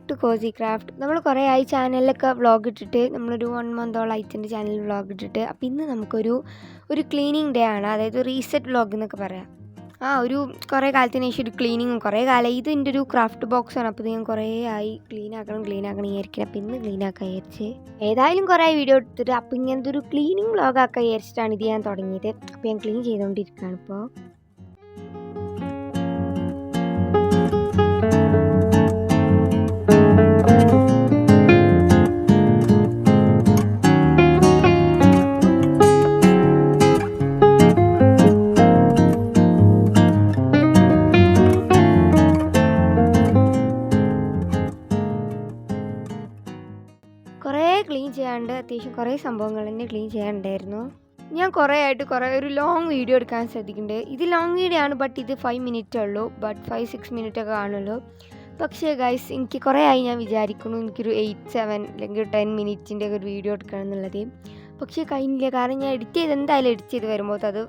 Back to Kosi craft. നമ്മൾ കുറേ ആയി ചാനലിലൊക്കെ വ്ളോഗ് ഇട്ടിട്ട്, നമ്മളൊരു 1 മന്തോളമായിട്ട് എൻ്റെ ചാനലിൽ വ്ളോഗ് ഇട്ടിട്ട്. അപ്പോൾ ഇന്ന് നമുക്കൊരു ക്ലീനിങ് ഡേ ആണ്, അതായത് റീസെറ്റ് വ്ളോഗ് എന്നൊക്കെ പറയാം. ഒരു കുറേ കാലത്തിന് ശേഷം ഒരു ക്ലീനിങ്ങും കുറേ കാലം. ഇത് എൻ്റെ ഒരു ക്രാഫ്റ്റ് ബോക്സാണ്. അപ്പോൾ ഇത് ഞാൻ കുറേ ആയി ക്ലീൻ ആക്കണം വിചാരിക്കണം. അപ്പോൾ ഇന്ന് ക്ലീൻ ആക്കാൻ വിചാരിച്ച് ഏതായാലും കുറേ വീഡിയോ എടുത്തിട്ട് അപ്പോൾ ഇങ്ങനത്തെ ഒരു ക്ലീനിങ് വ്ളോഗ് ആക്കാൻ വിചാരിച്ചിട്ടാണ് ഇത് ഞാൻ തുടങ്ങിയത്. അപ്പോൾ ഞാൻ ക്ലീൻ ചെയ്തുകൊണ്ടിരിക്കുകയാണ് ഇപ്പോൾ. കുറേ ക്ലീൻ ചെയ്യാണ്ട്, അത്യാവശ്യം കുറേ സംഭവങ്ങൾ തന്നെ ക്ലീൻ ചെയ്യാനുണ്ടായിരുന്നു. ഞാൻ കുറേ ആയിട്ട് ഒരു ലോങ് വീഡിയോ എടുക്കാൻ ശ്രദ്ധിക്കുന്നുണ്ട്. ഇത് ലോങ് വീഡിയോ ആണ്, ബട്ട് ഇത് 5 മിനിറ്റേ ഉള്ളൂ. 5-6 മിനിറ്റ് ഒക്കെ കാണുള്ളൂ. പക്ഷേ ഗൈസ്, എനിക്ക് കുറേ ആയി ഞാൻ വിചാരിക്കുന്നു എനിക്കൊരു 8-7 അല്ലെങ്കിൽ 10 മിനിറ്റിൻ്റെ ഒരു വീഡിയോ എടുക്കണം എന്നുള്ളത്. പക്ഷേ കഴിഞ്ഞില്ല. കാരണം ഞാൻ എന്തായാലും എഡിറ്റ് ചെയ്ത് വരുമ്പോൾ അത്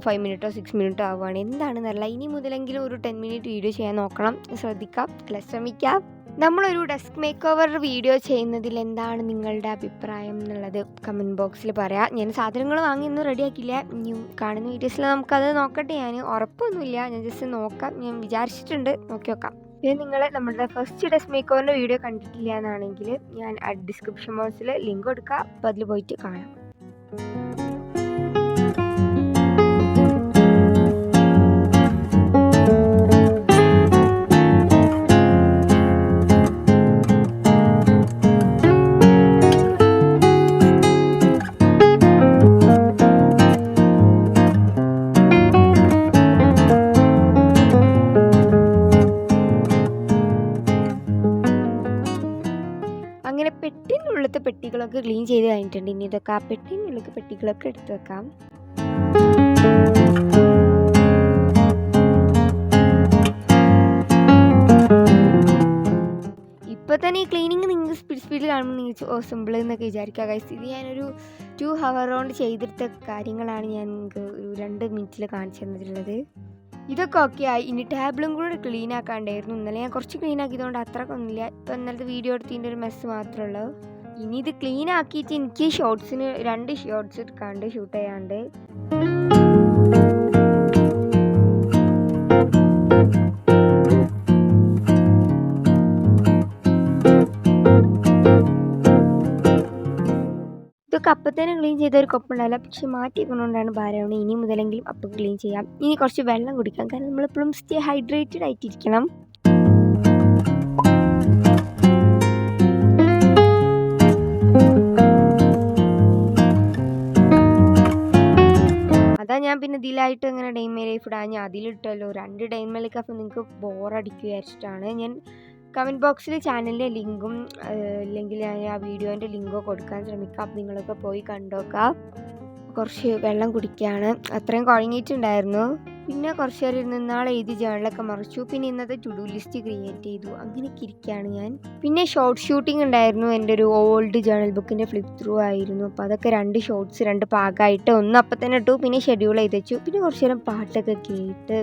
5 മിനിറ്റോ 6 മിനിറ്റോ ആവുകയാണ്. എന്താണെന്നല്ല, ഇനി മുതലെങ്കിലും ഒരു 10 മിനിറ്റ് വീഡിയോ ചെയ്യാൻ നോക്കണം, ശ്രമിക്കാം. നമ്മളൊരു ഡെസ്ക് മേക്ക് ഓവർ വീഡിയോ ചെയ്യുന്നതിൽ എന്താണ് നിങ്ങളുടെ അഭിപ്രായം എന്നുള്ളത് കമൻറ്റ് ബോക്സിൽ പറയാം. ഞാൻ സാധനങ്ങൾ വാങ്ങിയൊന്നും റെഡിയാക്കില്ല. ഇനി കാണുന്ന വീഡിയോസിൽ നമുക്കത് നോക്കട്ടെ. ഞാൻ ഉറപ്പൊന്നുമില്ല, ഞാൻ ജസ്റ്റ് നോക്കാം. ഞാൻ വിചാരിച്ചിട്ടുണ്ട്, നോക്കി നോക്കാം. പിന്നെ നിങ്ങൾ നമ്മുടെ ഫസ്റ്റ് ഡെസ്ക് മേക്ക് ഓവറിൻ്റെ വീഡിയോ കണ്ടിട്ടില്ല എന്നാണെങ്കിൽ ഞാൻ ഡിസ്ക്രിപ്ഷൻ ബോക്സിൽ ലിങ്ക് കൊടുക്കാം. അപ്പോൾ അതിൽ പോയിട്ട് കാണാം. അങ്ങനെ പെട്ടിനുള്ളത്തെ പെട്ടികളൊക്കെ ക്ലീൻ ചെയ്ത് കഴിഞ്ഞിട്ടുണ്ട്. ഇനി ഇതൊക്കെ പെട്ടിനുള്ളിൽ പെട്ടികളൊക്കെ എടുത്ത് വെക്കാം. ഇപ്പോൾ തന്നെ ഈ ക്ലീനിങ് നിങ്ങൾക്ക് സ്പീഡിൽ കാണുമ്പോൾ നിങ്ങൾ സിമ്പിൾ എന്നൊക്കെ വിചാരിക്കുക ഗൈസ്. ഇത് ഞാനൊരു 2 hour കൊണ്ട് ചെയ്തെടുത്ത കാര്യങ്ങളാണ് ഞാൻ നിങ്ങൾക്ക് ഒരു 2 മിനിറ്റിൽ കാണിച്ചു തന്നിട്ടുള്ളത്. ഇതൊക്കെ ഓക്കെ ആയി. ഇനി ടേബിളും കൂടെ ക്ലീൻ ആക്കാണ്ടായിരുന്നു. ഇന്നലെ ഞാൻ കുറച്ച് ക്ലീൻ ആക്കിയതുകൊണ്ട് അത്രക്കൊന്നുമില്ല. ഇപ്പം ഇന്നലത്തെ വീഡിയോ എടുത്തതിൻ്റെ ഒരു മെസ്സ് മാത്രമേ ഉള്ളൂ. ഇനി ഇത് ക്ലീൻ ആക്കിയിട്ട് എനിക്ക് 2 ഷോർട്സ് എടുക്കാണ്ട് ഷൂട്ട് ചെയ്യാണ്ട്. ഇതൊക്കെ അപ്പം തന്നെ ക്ലീൻ ചെയ്തൊരു കൊപ്പുണ്ടാവില്ല, പക്ഷെ മാറ്റിക്കൊണ്ടുകൊണ്ടാണ് ഭാരമാണ്. ഇനി മുതലെങ്കിലും അപ്പം ക്ലീൻ ചെയ്യാം. ഇനി കുറച്ച് വെള്ളം കുടിക്കാം, കാരണം നമ്മളെപ്പോഴും സ്റ്റേ ഹൈഡ്രേറ്റഡ് ആയിട്ടിരിക്കണം. അതാ ഞാൻ പിന്നെ ഇതിലായിട്ട് അങ്ങനെ ഡൈമേ ലൈഫ് ഇടാൻ ഞാൻ അതിലിട്ടല്ലോ 2 ഡൈമേ ലൈഫ്. അപ്പോൾ നിങ്ങൾക്ക് ബോറടിക്കുക വിചാരിച്ചിട്ടാണ് ഞാൻ കമൻറ്റ് ബോക്സിൽ ചാനലിൻ്റെ ലിങ്കും അല്ലെങ്കിൽ ഞാൻ ആ വീഡിയോൻ്റെ ലിങ്കോ കൊടുക്കാൻ ശ്രമിക്കാം. അപ്പോൾ നിങ്ങളൊക്കെ പോയി കണ്ടോക്കാം. കുറച്ച് വെള്ളം കുടിക്കുകയാണ്. അത്രയും കുഴങ്ങിയിട്ടുണ്ടായിരുന്നു. പിന്നെ കുറച്ച് നേരം ഇരുന്ന് നാളെ എഴുതി ജേണലൊക്കെ മറിച്ചു. പിന്നെ ഇന്നത്തെ ടു ഡു ലിസ്റ്റ് ക്രിയേറ്റ് ചെയ്തു. അങ്ങനെയൊക്കെ ഇരിക്കുകയാണ് ഞാൻ. പിന്നെ ഷോർട്ട് ഷൂട്ടിംഗ് ഉണ്ടായിരുന്നു. എൻ്റെ ഒരു ഓൾഡ് ജേണൽ ബുക്കിൻ്റെ ഫ്ലിപ്പ് ത്രൂ ആയിരുന്നു. അപ്പോൾ അതൊക്കെ 2 ഷോർട്സ് 2 ഭാഗമായിട്ട് ഒന്ന് അപ്പം തന്നെ ഇട്ടു. പിന്നെ ഷെഡ്യൂൾ ചെയ്ത് വെച്ചു. പിന്നെ കുറച്ച് നേരം പാട്ടൊക്കെ കേട്ട്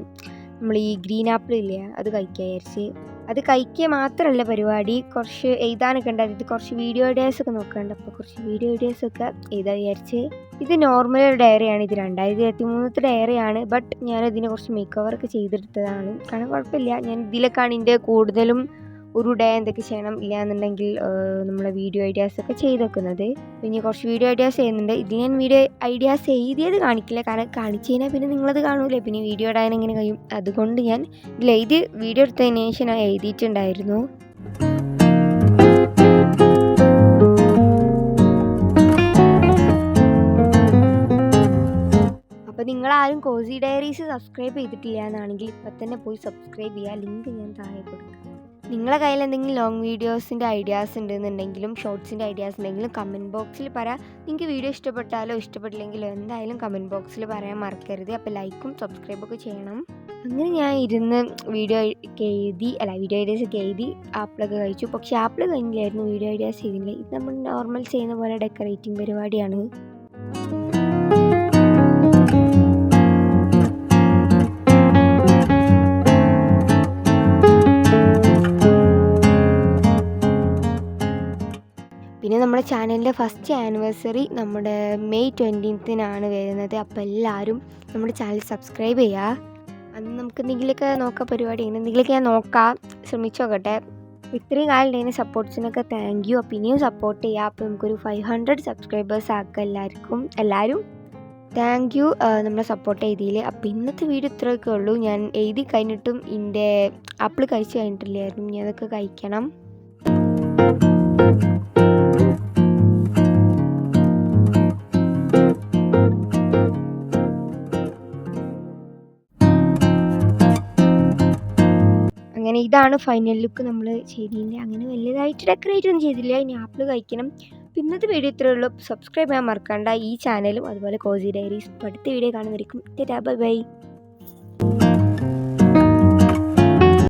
നമ്മൾ ഈ ഗ്രീൻ ആപ്പിൾ ഇല്ലേ, അത് കഴിക്കാൻ വിചാരിച്ച്. അത് കഴിക്കുക മാത്രമല്ല പരിപാടി, കുറച്ച് എഴുതാനൊക്കെ ഉണ്ടായിരുന്നു. കുറച്ച് വീഡിയോ ഐഡിയാസൊക്കെ നോക്കാണ്ട്. അപ്പോൾ കുറച്ച് വീഡിയോ ഐഡിയാസൊക്കെ എഴുതാൻ വിചാരിച്ച്. ഇത് നോർമൽ ഒരു ഡയറിയാണ്. ഇത് 2023 ഡയറിയാണ്. ബട്ട് ഞാനതിനെ കുറച്ച് മേക്ക് ഓവറൊക്കെ ചെയ്തെടുത്തതാണ്. കാരണം കുഴപ്പമില്ല. ഞാൻ ഇതിലൊക്കെയാണ് ഇതിൻ്റെ കൂടുതലും ഒരു ഡേ എന്തൊക്കെ ചെയ്യണം ഇല്ലയെന്നുണ്ടെങ്കിൽ നമ്മളെ വീഡിയോ ഐഡിയാസൊക്കെ ചെയ്ത് വെക്കുന്നത്. പിന്നെ കുറച്ച് വീഡിയോ ഐഡിയാസ് ചെയ്യുന്നുണ്ട്. ഇത് ഞാൻ വീഡിയോ ഐഡിയാസ് എഴുതിയത് കാണിക്കില്ല, കാരണം കാണിച്ചു കഴിഞ്ഞാൽ പിന്നെ നിങ്ങളത് കാണൂലേ, പിന്നെ വീഡിയോ ഇടാൻ എങ്ങനെ കഴിയും. അതുകൊണ്ട് ഞാൻ ഇതിലെഴുതി വീഡിയോ എടുത്തതിന് ശേഷം ഞാൻ എഴുതിയിട്ടുണ്ടായിരുന്നു. അപ്പോൾ നിങ്ങളാരും കോസി ഡയറീസ് സബ്സ്ക്രൈബ് ചെയ്തിട്ടില്ല എന്നാണെങ്കിൽ ഇപ്പം തന്നെ പോയി സബ്സ്ക്രൈബ് ചെയ്യുക. ലിങ്ക് ഞാൻ താഴെ കൊടുക്കാം. നിങ്ങളുടെ കയ്യിൽ എന്തെങ്കിലും ലോങ് വീഡിയോസിൻ്റെ ഐഡിയാസ് ഉണ്ടെന്നുണ്ടെങ്കിലും ഷോർട്സിൻ്റെ ഐഡിയാസ് ഉണ്ടെങ്കിലും കമൻറ്റ് ബോക്സിൽ പറയാം. നിങ്ങൾക്ക് വീഡിയോ ഇഷ്ടപ്പെട്ടാലോ ഇഷ്ടപ്പെട്ടില്ലെങ്കിലോ എന്തായാലും കമൻറ്റ് ബോക്സിൽ പറയാൻ മറക്കരുത്. അപ്പോൾ ലൈക്കും സബ്സ്ക്രൈബൊക്കെ ചെയ്യണം. അങ്ങനെ ഞാൻ ഇരുന്ന് വീഡിയോ ഐഡിയാസ് ഒക്കെ എഴുതി ആപ്പിളൊക്കെ കഴിച്ചു. പക്ഷേ ആപ്പിൾ കഴിഞ്ഞില്ലായിരുന്നു, വീഡിയോ ഐഡിയാസ് ചെയ്തില്ല. ഇത് നമ്മൾ നോർമൽ ചെയ്യുന്ന പോലെ ഡെക്കറേറ്റിംഗ് പരിപാടിയാണ്. പിന്നെ നമ്മുടെ ചാനലിൻ്റെ ഫസ്റ്റ് ആനിവേഴ്സറി നമ്മുടെ മെയ് 20th വരുന്നത്. അപ്പോൾ എല്ലാവരും നമ്മുടെ ചാനൽ സബ്സ്ക്രൈബ് ചെയ്യുക. അന്ന് നമുക്ക് എന്തെങ്കിലുമൊക്കെ നോക്കാം, പരിപാടി അങ്ങനെ എന്തെങ്കിലുമൊക്കെ ഞാൻ നോക്കാം, ശ്രമിച്ചു നോക്കട്ടെ. ഇത്രയും കാലം ഉണ്ടായിരുന്ന സപ്പോർട്ട്സിനൊക്കെ താങ്ക് യു. അപ്പോൾ ഇനിയും സപ്പോർട്ട് ചെയ്യുക. അപ്പോൾ നമുക്കൊരു 500 സബ്സ്ക്രൈബേഴ്സ് ആക്കുക എല്ലാവരും. താങ്ക് യു നമ്മളെ സപ്പോർട്ട് ചെയ്തതിൽ. അപ്പോൾ ഇന്നത്തെ വീഡിയോ ഇത്രയൊക്കെ ഉള്ളൂ. ഞാൻ എഴുതി കഴിഞ്ഞിട്ടും എൻ്റെ ആപ്പിൾ കഴിച്ച് കഴിഞ്ഞിട്ടില്ലായിരുന്നു. ഇനി അതൊക്കെ കഴിക്കണം. അങ്ങനെ ഇതാണ് ഫൈനൽ ലുക്ക് നമ്മൾ ചെയ്തില്ല. അങ്ങനെ വലുതായിട്ട് ഡെക്കറേറ്റ് ഒന്നും ചെയ്തില്ല. ഇനി ആപ്പിൾ കഴിക്കണം. ഇന്നത്തെ വീഡിയോ ഇത്രയേ ഉള്ളൂ. സബ്സ്ക്രൈബ് ചെയ്യാൻ മറക്കണ്ട ഈ ചാനലും അതുപോലെ കോസി ഡയറീസ്. അടുത്ത വീഡിയോ കാണുന്നതായിരിക്കും. Bye by.